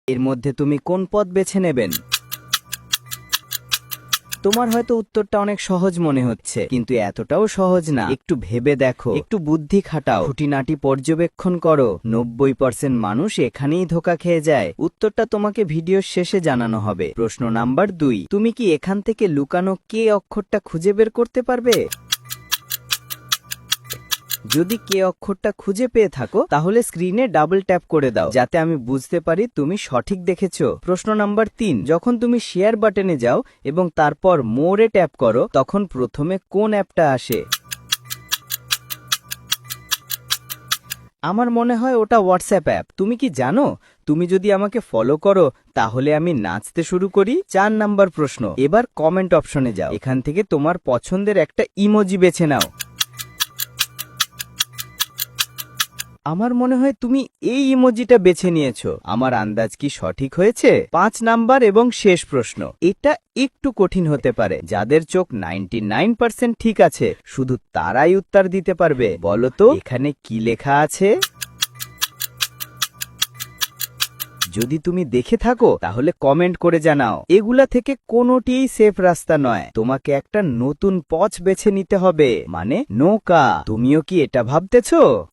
এর মধ্যে তুমি কোন পথ বেছে নেবেন? তোমার হয়তো উত্তরটা অনেক সহজ মনে হচ্ছে, কিন্তু এতটাও সহজ না। একটু ভেবে দেখো, একটু বুদ্ধি খাটাও, খুঁটিনাটি পর্যবেক্ষণ করো। 90% মানুষ এখানেই ধোঁকা খেয়ে যায়। উত্তরটা তোমাকে ভিডিওর শেষে জানানো হবে। প্রশ্ন নাম্বার 2, তুমি কি এখান থেকে লুকানো কে অক্ষরটা খুঁজে বের করতে পারবে? যদি কে অক্ষরটা খুঁজে পেয়ে থাকো, তাহলে স্ক্রিনে ডাবল ট্যাপ করে দাও, যাতে আমি বুঝতে পারি তুমি সঠিক দেখেছো। প্রশ্ন নাম্বার 3, যখন তুমি শেয়ার বাটনে যাও এবং তারপর মোরে ট্যাপ করো, তখন প্রথমে কোন অ্যাপটা আসে? আমার মনে হয় ওটা হোয়াটসঅ্যাপ অ্যাপ। তুমি কি জানো, তুমি যদি আমাকে ফলো করো তাহলে আমি নাচতে শুরু করি? 4 নাম্বার প্রশ্ন, এবার কমেন্ট অপশনে যাও। এখান থেকে তোমার পছন্দের একটা ইমোজি বেছে নাও। আমার মনে হয় তুমি এই ইমোজিটা বেছে নিয়েছো। আমার আন্দাজ কি সঠিক হয়েছে? 5 নাম্বার এবং শেষ প্রশ্ন, এটা একটু কঠিন হতে পারে। যাদের চোখ 99% ঠিক আছে, শুধু তারাই উত্তর দিতে পারবে। বলো তো এখানে কি লেখা আছে? যদি তুমি দেখে থাকো তাহলে কমেন্ট করে জানাও। এগুলা থেকে কোনোটিই সেফ রাস্তা নয়। তোমাকে একটা নতুন পথ বেছে নিতে হবে, মানে নৌকা। তুমিও কি এটা ভাবতেছো?